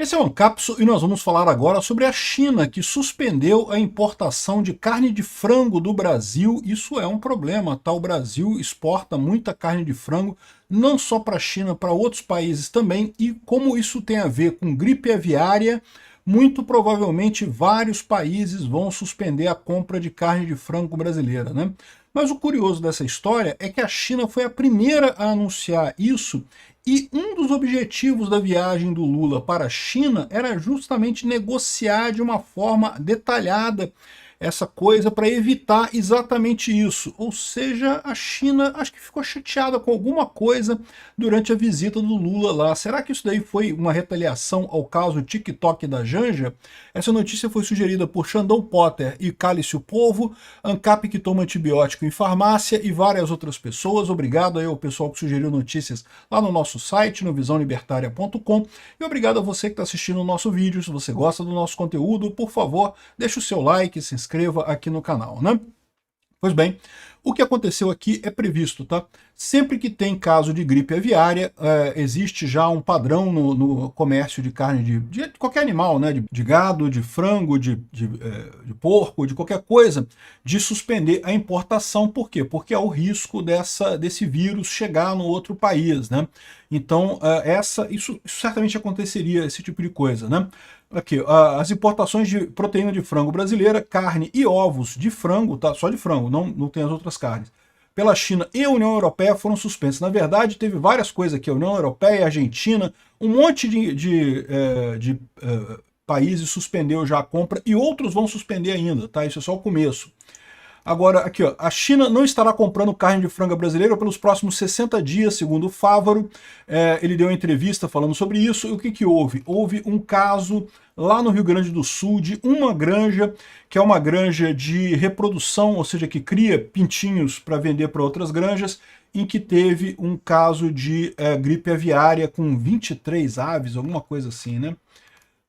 Esse é o Ancapso e nós vamos falar agora sobre a China, que suspendeu a importação de carne de frango do Brasil. Isso é um problema, tá? O Brasil exporta muita carne de frango, não só para a China, para outros países também. E como isso tem a ver com gripe aviária, muito provavelmente vários países vão suspender a compra de carne de frango brasileira, né? Mas o curioso dessa história é que a China foi a primeira a anunciar isso, e um dos objetivos da viagem do Lula para a China era justamente negociar de uma forma detalhada essa coisa para evitar exatamente isso. Ou seja, a China acho que ficou chateada com alguma coisa durante a visita do Lula lá. Será que isso daí foi uma retaliação ao caso TikTok da Janja? Essa notícia foi sugerida por Xandão Potter e Cálice o Povo, ANCAP que toma antibiótico em farmácia e várias outras pessoas. Obrigado aí ao pessoal que sugeriu notícias lá no nosso site, no visãolibertaria.com, e obrigado a você que está assistindo o nosso vídeo. Se você gosta do nosso conteúdo, por favor, deixe o seu like, se inscreva aqui no canal, né? Pois bem, o que aconteceu aqui é previsto, tá? Sempre que tem caso de gripe aviária, existe já um padrão no comércio de carne de qualquer animal, né? De gado, de frango, de porco, de qualquer coisa, de suspender a importação. Por quê? Porque há o risco desse vírus chegar no outro país, né? Então, isso certamente aconteceria, esse tipo de coisa, né? Aqui, as importações de proteína de frango brasileira, carne e ovos de frango, tá? Só de frango, não tem as outras carnes, pela China e a União Europeia foram suspensas. Na verdade, teve várias coisas aqui, a União Europeia, a Argentina, um monte de países suspendeu já a compra e outros vão suspender ainda, tá? Isso é só o começo. Agora, aqui, ó, a China não estará comprando carne de frango brasileira pelos próximos 60 dias, segundo o Fávaro. Ele deu uma entrevista falando sobre isso. E o que houve? Houve um caso lá no Rio Grande do Sul de uma granja, que é uma granja de reprodução, ou seja, que cria pintinhos para vender para outras granjas, em que teve um caso de gripe aviária com 23 aves, alguma coisa assim, né?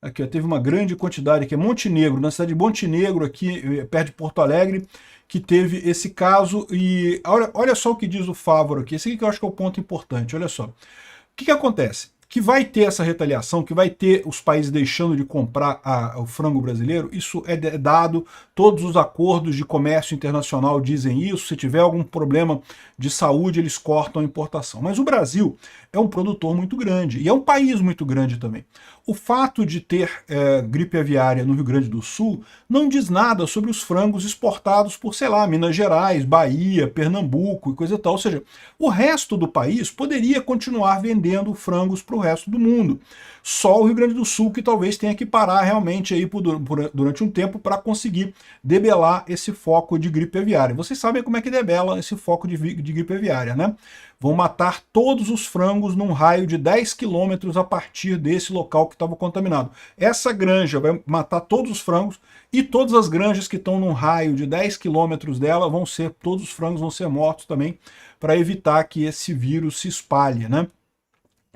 Aqui, ó, teve uma grande quantidade aqui, Montenegro, na cidade de Montenegro, aqui perto de Porto Alegre, que teve esse caso. E olha só o que diz o Fávaro aqui, esse aqui que eu acho que é o ponto importante, olha só. O que acontece? Que vai ter essa retaliação, que vai ter os países deixando de comprar o frango brasileiro, isso é dado, todos os acordos de comércio internacional dizem isso, se tiver algum problema de saúde, eles cortam a importação. Mas o Brasil é um produtor muito grande, e é um país muito grande também. O fato de ter gripe aviária no Rio Grande do Sul não diz nada sobre os frangos exportados por, sei lá, Minas Gerais, Bahia, Pernambuco e coisa e tal. Ou seja, o resto do país poderia continuar vendendo frangos para o resto do mundo. Só o Rio Grande do Sul que talvez tenha que parar realmente aí durante um tempo para conseguir debelar esse foco de gripe aviária. Vocês sabem como é que debela esse foco de gripe aviária, né? Vão matar todos os frangos num raio de 10 quilômetros a partir desse local que estava contaminado. Essa granja vai matar todos os frangos e todas as granjas que estão num raio de 10 quilômetros dela todos os frangos vão ser mortos também, para evitar que esse vírus se espalhe, né?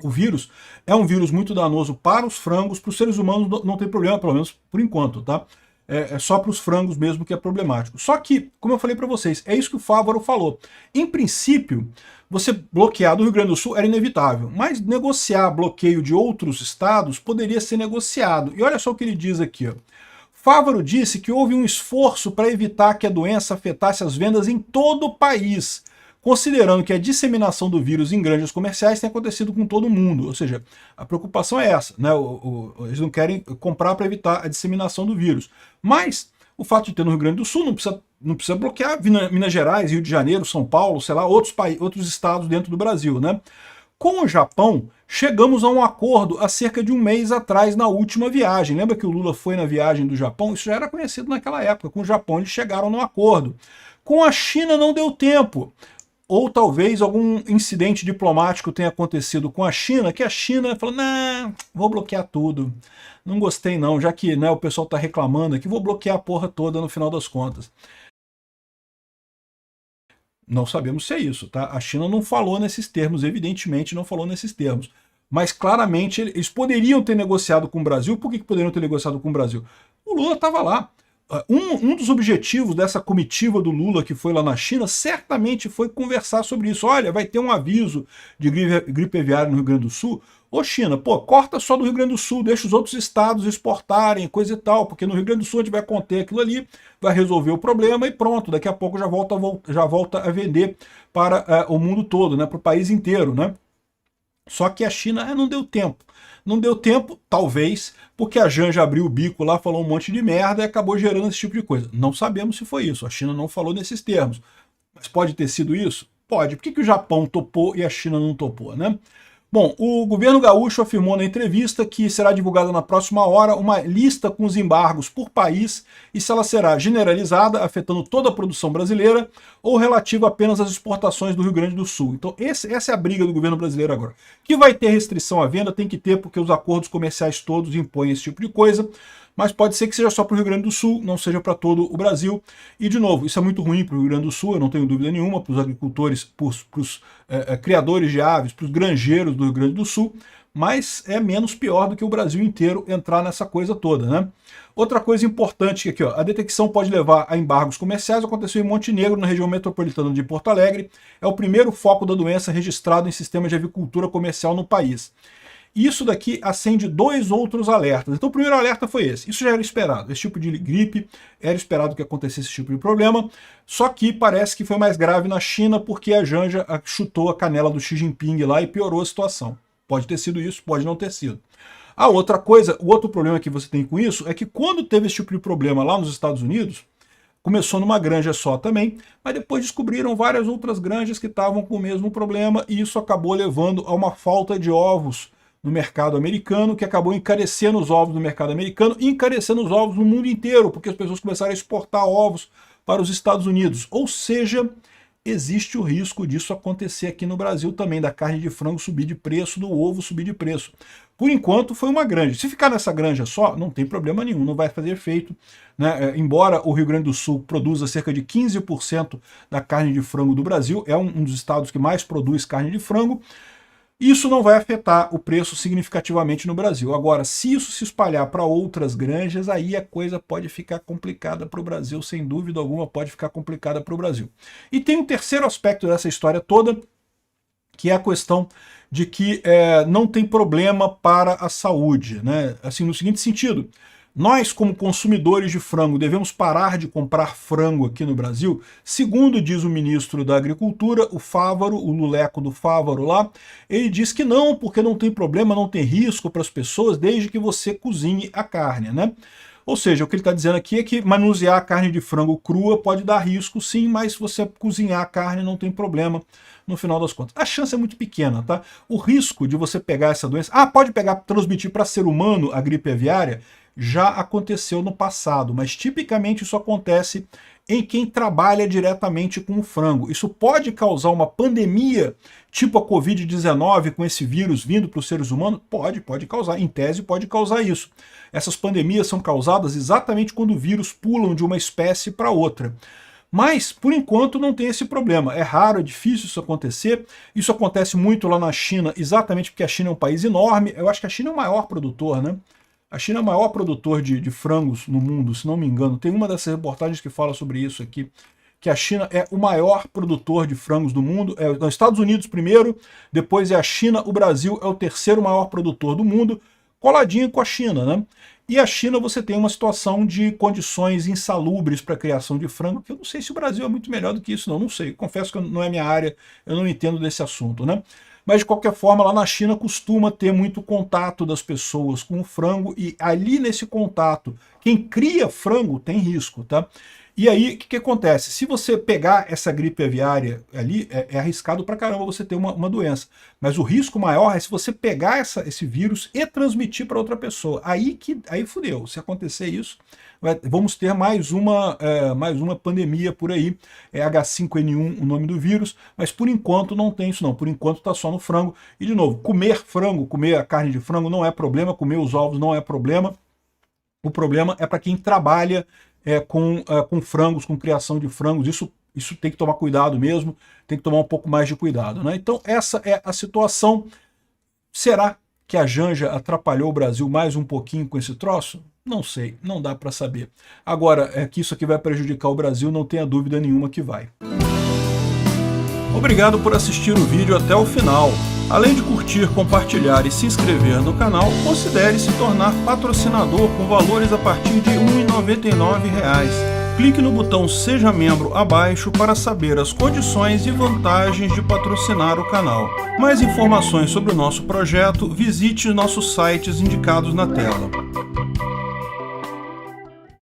O vírus é um vírus muito danoso para os frangos, para os seres humanos não tem problema, pelo menos por enquanto, tá? É só para os frangos mesmo que é problemático. Só que, como eu falei para vocês, é isso que o Fávaro falou. Em princípio, você bloquear do Rio Grande do Sul era inevitável, mas negociar bloqueio de outros estados poderia ser negociado. E olha só o que ele diz aqui, ó. Fávaro disse que houve um esforço para evitar que a doença afetasse as vendas em todo o país, considerando que a disseminação do vírus em granjas comerciais tem acontecido com todo mundo. Ou seja, a preocupação é essa, né? Eles não querem comprar para evitar a disseminação do vírus. Mas o fato de ter no Rio Grande do Sul não precisa bloquear Minas Gerais, Rio de Janeiro, São Paulo, sei lá, outros estados dentro do Brasil, né? Com o Japão, chegamos a um acordo há cerca de um mês atrás na última viagem. Lembra que o Lula foi na viagem do Japão? Isso já era conhecido naquela época. Com o Japão eles chegaram num acordo. Com a China não deu tempo. Ou talvez algum incidente diplomático tenha acontecido com a China, que a China falou, não, vou bloquear tudo. Não gostei não, já que, né, o pessoal está reclamando aqui, vou bloquear a porra toda no final das contas. Não sabemos se é isso, tá? A China não falou nesses termos, evidentemente não falou nesses termos. Mas claramente eles poderiam ter negociado com o Brasil. Por que poderiam ter negociado com o Brasil? O Lula estava lá. Um dos objetivos dessa comitiva do Lula que foi lá na China certamente foi conversar sobre isso. Olha, vai ter um aviso de gripe aviária no Rio Grande do Sul. Ô China, pô, corta só do Rio Grande do Sul, deixa os outros estados exportarem, coisa e tal, porque no Rio Grande do Sul a gente vai conter aquilo ali, vai resolver o problema e pronto, daqui a pouco já volta a vender para o mundo todo, né, para o país inteiro, né? Só que a China não deu tempo. Não deu tempo, talvez, porque a Janja abriu o bico lá, falou um monte de merda e acabou gerando esse tipo de coisa. Não sabemos se foi isso, a China não falou nesses termos. Mas pode ter sido isso? Pode. Por que o Japão topou e a China não topou, né? Bom, o governo gaúcho afirmou na entrevista que será divulgada na próxima hora uma lista com os embargos por país e se ela será generalizada, afetando toda a produção brasileira, ou relativa apenas às exportações do Rio Grande do Sul. Então essa é a briga do governo brasileiro agora. Que vai ter restrição à venda, tem que ter, porque os acordos comerciais todos impõem esse tipo de coisa, mas pode ser que seja só para o Rio Grande do Sul, não seja para todo o Brasil. E, de novo, isso é muito ruim para o Rio Grande do Sul, eu não tenho dúvida nenhuma, para os agricultores, para os criadores de aves, para os granjeiros do Rio Grande do Sul, mas é menos pior do que o Brasil inteiro entrar nessa coisa toda, né? Outra coisa importante aqui, ó, a detecção pode levar a embargos comerciais, aconteceu em Montenegro, na região metropolitana de Porto Alegre, é o primeiro foco da doença registrado em sistema de avicultura comercial no país. Isso daqui acende dois outros alertas. Então o primeiro alerta foi esse. Isso já era esperado. Esse tipo de gripe, era esperado que acontecesse esse tipo de problema. Só que parece que foi mais grave na China porque a Janja chutou a canela do Xi Jinping lá e piorou a situação. Pode ter sido isso, pode não ter sido. A outra coisa, o outro problema que você tem com isso é que quando teve esse tipo de problema lá nos Estados Unidos, começou numa granja só também, mas depois descobriram várias outras granjas que estavam com o mesmo problema e isso acabou levando a uma falta de ovos no mercado americano, que acabou encarecendo os ovos no mercado americano e encarecendo os ovos no mundo inteiro, porque as pessoas começaram a exportar ovos para os Estados Unidos. Ou seja, existe o risco disso acontecer aqui no Brasil também, da carne de frango subir de preço, do ovo subir de preço. Por enquanto foi uma granja. Se ficar nessa granja só, não tem problema nenhum, não vai fazer efeito, né? Embora o Rio Grande do Sul produza cerca de 15% da carne de frango do Brasil, é um dos estados que mais produz carne de frango, isso não vai afetar o preço significativamente no Brasil. Agora, se isso se espalhar para outras granjas, aí a coisa pode ficar complicada para o Brasil, sem dúvida alguma pode ficar complicada para o Brasil. E tem um terceiro aspecto dessa história toda, que é a questão de que não tem problema para a saúde, né? Assim, no seguinte sentido, nós, como consumidores de frango, devemos parar de comprar frango aqui no Brasil? Segundo diz o ministro da Agricultura, o Fávaro, o Luleco do Fávaro lá, ele diz que não, porque não tem problema, não tem risco para as pessoas, desde que você cozinhe a carne, né? Ou seja, o que ele está dizendo aqui é que manusear a carne de frango crua pode dar risco, sim, mas se você cozinhar a carne não tem problema no final das contas. A chance é muito pequena, tá? O risco de você pegar essa doença... pode pegar, transmitir para ser humano a gripe aviária? Já aconteceu no passado, mas tipicamente isso acontece em quem trabalha diretamente com o frango. Isso pode causar uma pandemia, tipo a Covid-19, com esse vírus vindo para os seres humanos? Pode causar, em tese pode causar isso. Essas pandemias são causadas exatamente quando vírus pulam de uma espécie para outra. Mas, por enquanto, não tem esse problema. É raro, é difícil isso acontecer. Isso acontece muito lá na China, exatamente porque a China é um país enorme. Eu acho que a China é o maior produtor, né? A China é o maior produtor de frangos no mundo, se não me engano. Tem uma dessas reportagens que fala sobre isso aqui, que a China é o maior produtor de frangos do mundo. É os Estados Unidos primeiro, depois é a China, o Brasil é o terceiro maior produtor do mundo, coladinho com a China, né? E a China você tem uma situação de condições insalubres para a criação de frango, que eu não sei se o Brasil é muito melhor do que isso, não sei. Confesso que não é minha área, eu não entendo desse assunto, né? Mas, de qualquer forma, lá na China costuma ter muito contato das pessoas com o frango e ali nesse contato, quem cria frango tem risco, tá? E aí, o que acontece? Se você pegar essa gripe aviária ali, é arriscado pra caramba você ter uma doença. Mas o risco maior é se você pegar esse vírus e transmitir para outra pessoa. Aí fudeu. Se acontecer isso, vamos ter mais uma pandemia por aí. É H5N1 o nome do vírus, mas por enquanto não tem isso não. Por enquanto está só no frango. E de novo, comer frango, comer a carne de frango não é problema, comer os ovos não é problema. O problema é para quem trabalha com frangos, com criação de frangos. Isso tem que tomar cuidado mesmo, tem que tomar um pouco mais de cuidado, né? Então essa é a situação. Será que a Janja atrapalhou o Brasil mais um pouquinho com esse troço? Não sei, não dá para saber. Agora, que isso aqui vai prejudicar o Brasil, não tenha dúvida nenhuma que vai. Obrigado por assistir o vídeo até o final. Além de curtir, compartilhar e se inscrever no canal, considere se tornar patrocinador com valores a partir de R$ 1,99. Clique no botão Seja Membro abaixo para saber as condições e vantagens de patrocinar o canal. Mais informações sobre o nosso projeto, visite nossos sites indicados na tela.